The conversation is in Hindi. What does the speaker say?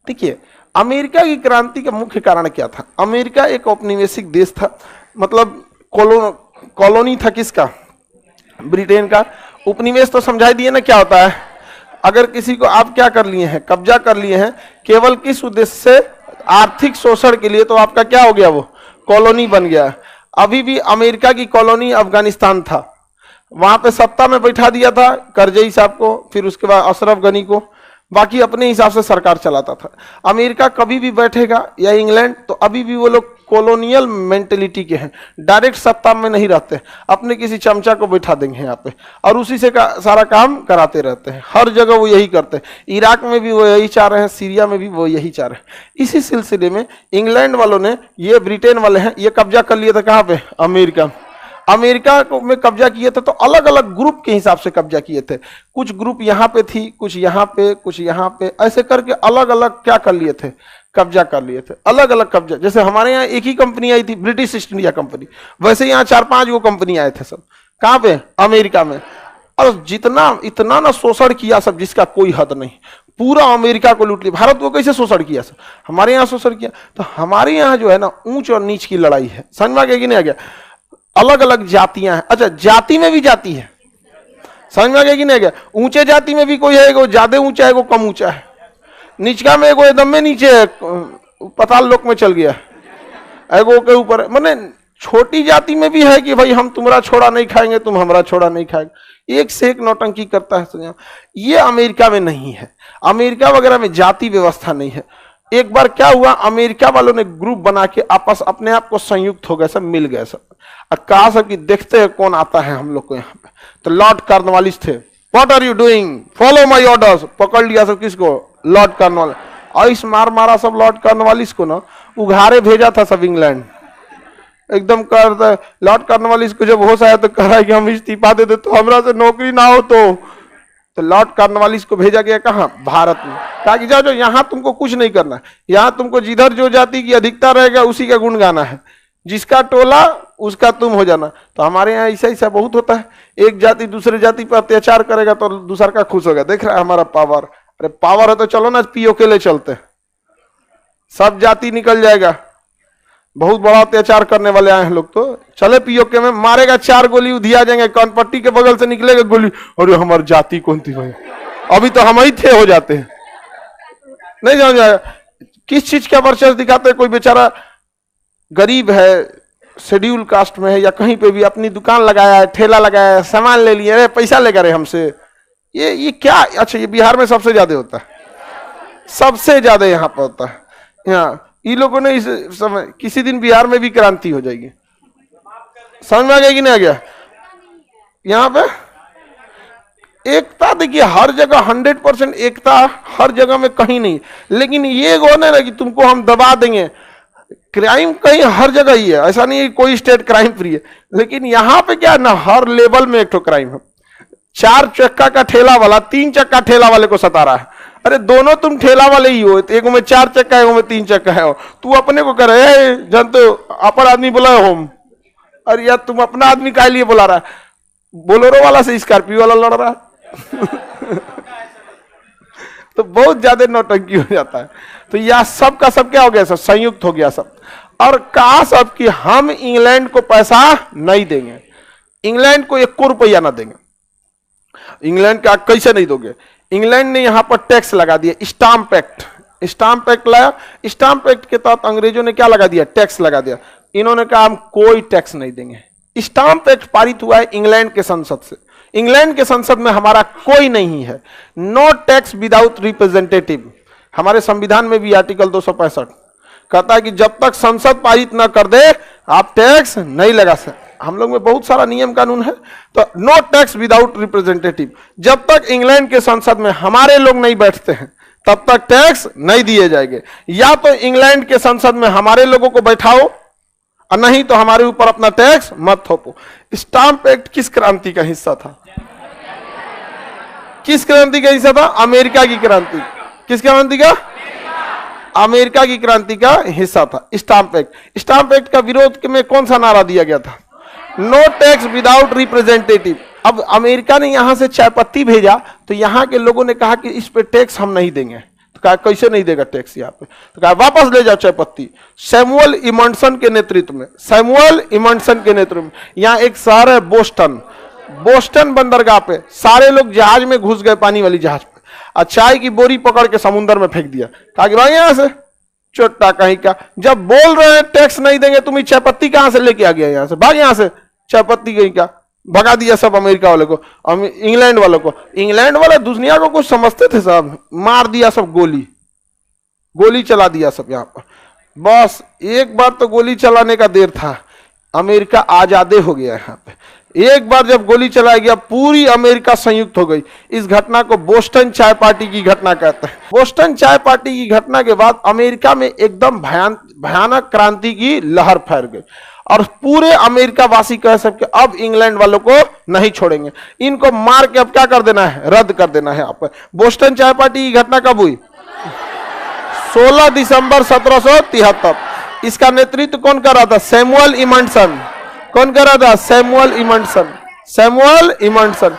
देखिए, अमेरिका की क्रांति का मुख्य कारण क्या था? अमेरिका एक औपनिवेशिक देश था, मतलब कॉलोनी था किसका? ब्रिटेन का। उपनिवेश तो समझाई दिए ना क्या होता है। अगर किसी को आप क्या कर लिए हैं, कब्जा कर लिए हैं, केवल किस उद्देश्य से? आर्थिक शोषण के लिए, तो आपका क्या हो गया? वो कॉलोनी बन गया। अभी भी अमेरिका की कॉलोनी अफगानिस्तान था, वहां पे सत्ता में बैठा दिया था करजई साहब को, फिर उसके बाद अशरफ गनी को, बाकी अपने हिसाब से सरकार चलाता था। अमेरिका कभी भी बैठेगा या इंग्लैंड, तो अभी भी वो लोग कॉलोनियल मेंटेलिटी के हैं, डायरेक्ट सत्ता में नहीं रहते, अपने किसी चमचा को बैठा देंगे यहाँ पे और उसी से सारा काम कराते रहते हैं। हर जगह वो यही करते हैं, इराक में भी वो यही चाह रहे हैं, सीरिया में भी वो यही चाह रहे हैं। इसी सिलसिले में इंग्लैंड वालों ने, ये ब्रिटेन वाले हैं, ये कब्जा कर लिए थे कहाँ पे? अमेरिका। अमेरिका को में कब्जा किए थे तो अलग अलग ग्रुप के हिसाब से कब्जा किए थे। कुछ ग्रुप यहाँ पे थी, कुछ यहाँ पे, कुछ यहाँ पे, ऐसे करके अलग अलग क्या कर लिए थे? कब्जा कर लिए थे, अलग अलग कब्जा। जैसे हमारे यहाँ एक ही कंपनी आई थी, ब्रिटिश ईस्ट इंडिया कंपनी, वैसे यहाँ 4-5 वो कंपनी आए थे सब। कहाँ पे? अमेरिका में। और जितना इतना ना शोषण किया सब, जिसका कोई हद नहीं, पूरा अमेरिका को लूट लिया। भारत को कैसे शोषण किया सब? हमारे यहाँ शोषण किया। तो हमारे यहाँ जो है ना, ऊंच और नीच की लड़ाई है, समझ में आ गया कि नहीं आ गया? अलग अलग जातियां हैं। अच्छा, जाति में भी जाति है, समझ में आ गया कि नहीं आ गया? ऊंचे जाति में भी कोई है, वो ज्यादा ऊंचा है, वो कम ऊंचा है। निचका में एगो एकदम में नीचे है, पाताल लोक में चल गया, एगो के ऊपर। माने छोटी जाति में भी है कि भाई हम तुम्हारा छोड़ा नहीं खाएंगे, तुम हमारा छोड़ा नहीं खाएंगे, एक से एक नौटंकी करता है। ये अमेरिका में नहीं है, अमेरिका वगैरह में जाति व्यवस्था नहीं है। एक बार क्या हुआ, अमेरिका वालों ने ग्रुप बना के आपस अपने आप को संयुक्त हो गए, सब मिल गए सब, कहा सब कि देखते हैं कौन आता है हम लोग को यहाँ पे। तो लॉर्ड कॉर्नवालिस थे, what are you doing, follow my orders. पकड़ लिया सब, किसको? Lord Cornwallis. और इस मारा सब लॉर्ड कॉर्नवालिस को ना, उघारे भेजा था सब इंग्लैंड। एकदम कर लॉर्ड कॉर्नवालिस को जब होश आया तो कह रहा है कि हम इस्तीफा दे दे, तो हमरा से नौकरी ना हो तो लॉर्ड कॉर्नवालिस को भेजा गया कहाँ? भारत में। कहा कि जाओ, यहाँ तुमको कुछ नहीं करना, यहाँ तुमको जिधर जो जाति की अधिकता रहेगा उसी का गुण गाना है, जिसका टोला उसका तुम हो जाना। तो हमारे यहाँ ऐसा ऐसा बहुत होता है, एक जाति दूसरे जाति पर अत्याचार करेगा तो दूसरा का खुश होगा, देख रहा है हमारा पावर। अरे पावर है तो चलो ना पीओके ले चलते, सब जाति निकल जाएगा। बहुत बड़ा अत्याचार करने वाले आए हैं लोग, तो चले पीओके में, मारेगा 4 गोली उधिया जाएंगे, कानपट्टी के बगल से निकलेगा गोली, और हमारी जाति कौन थी भाई, अभी तो हम ही थे हो जाते हैं। नहीं जान जाएगा किस चीज का वर्चस्व दिखाते हैं। कोई बेचारा गरीब है, शेड्यूल कास्ट में है, या कहीं पे भी अपनी दुकान लगाया है, ठेला लगाया है, सामान ले लिए, पैसा लेकर हमसे, ये क्या? अच्छा, ये बिहार में सबसे ज्यादा होता है, सबसे ज्यादा यहाँ पर होता है। यहाँ इन लोगों ने इस समय, किसी दिन बिहार में भी क्रांति हो जाएगी, समझ में आ गया कि नहीं आ गया? यहाँ पे एकता देखिए, हर जगह 100% एकता हर जगह में कहीं नहीं, लेकिन ये होने ना कि तुमको हम दबा देंगे। क्राइम कहीं हर जगह ही है, ऐसा नहीं है कोई स्टेट क्राइम फ्री है, लेकिन यहाँ पे क्या है ना, हर लेवल में एक तो क्राइम है। 4 चक्का का ठेला वाला 3 चक्का ठेला वाले को सता रहा है। अरे दोनों तुम ठेला वाले ही हो, एक में 4 चक्का है, एक में 3 चक्का है, तू अपने को करे जानते हो, अपर आदमी बोला होम, अरे यार तुम अपना आदमी काहे लिए बुला रहा है? बोलेरो वाला से स्कॉर्पियो वाला लड़ रहा है तो बहुत ज्यादा नौटंकी हो जाता है। तो यह सब का सब क्या हो गया, सब संयुक्त हो गया सब, और कहा सब कि हम इंग्लैंड को पैसा नहीं देंगे, इंग्लैंड को 1 रुपया ना देंगे। इंग्लैंड का कैसे नहीं दोगे? इंग्लैंड ने यहां पर टैक्स लगा दिया, स्टाम्प एक्ट, स्टाम्प एक्ट लाया। स्टाम्प एक्ट के तहत अंग्रेजों ने क्या लगा दिया? टैक्स लगा दिया। इन्होंने कहा हम कोई टैक्स नहीं देंगे। स्टाम्प एक्ट पारित हुआ है इंग्लैंड के संसद से, इंग्लैंड के संसद में हमारा कोई नहीं है। नो टैक्स विदाउट रिप्रेजेंटेटिव, हमारे संविधान में भी आर्टिकल 265 कहता है कि जब तक संसद पारित ना कर दे आप टैक्स नहीं लगा सकते। हम लोग में बहुत सारा नियम कानून है, तो नो टैक्स विदाउट रिप्रेजेंटेटिव, जब तक इंग्लैंड के संसद में हमारे लोग नहीं बैठते हैं तब तक टैक्स नहीं दिए जाएंगे। या तो इंग्लैंड के संसद में हमारे लोगों को बैठाओ और नहीं तो हमारे ऊपर अपना टैक्स मत थोपो। स्टाम्प एक्ट किस क्रांति का हिस्सा था? किस क्रांति का हिस्सा था? अमेरिका की क्रांति। किस क्रांति का? अमेरिका की क्रांति का हिस्सा था स्टाम्प एक्ट। स्टाम्प एक्ट का विरोध में कौन सा नारा दिया गया था? No tax without representative. अब अमेरिका ने यहां से चाय पत्ती भेजा तो यहां के लोगों ने कहा कि इस पे टैक्स हम नहीं देंगे, तो कहा कैसे नहीं देगा टैक्स यहाँ पे, तो कहा वापस ले जाओ चाय पत्ती। सैमुअल इमंडसन के नेतृत्व में, सैमुअल इमंडसन के नेतृत्व में, यहाँ एक शहर है बोस्टन, बोस्टन बंदरगाह पे सारे लोग जहाज में घुस गए, पानी वाली जहाज पे, और चाय की बोरी पकड़ के समुद्र में फेंक दिया। कहा कि भाई यहाँ से चोटा कहीं का, जब बोल रहे हैं टैक्स नहीं देंगे, तुम चाय पत्ती कहां से लेके आ गया, यहाँ से भाग, यहाँ से चाय पत्ती कहीं का, भगा दिया सब अमेरिका वाले को, इंग्लैंड वालों को। इंग्लैंड वाले दुनिया को कुछ समझते थे सब, मार दिया सब, गोली गोली चला दिया सब यहाँ पर। बस एक बार तो गोली चलाने का देर था, अमेरिका आजादे हो गया यहाँ पे। एक बार जब गोली चलाया गया, पूरी अमेरिका संयुक्त हो गई। इस घटना को बोस्टन चाय पार्टी की घटना कहते हैं। बोस्टन चाय पार्टी की घटना के बाद अमेरिका में एकदम भयानक क्रांति की लहर फैल गई, और पूरे अमेरिका वासी कह सकते अब इंग्लैंड वालों को नहीं छोड़ेंगे, इनको मार के अब क्या कर देना है, रद्द कर देना है। आप बोस्टन चाय पार्टी की घटना कब हुई? 16 दिसंबर 1773। इसका नेतृत्व कौन कर रहा था? Samuel Edmundson. कौन कर रहा था? Samuel Edmundson, Samuel इमंडसन।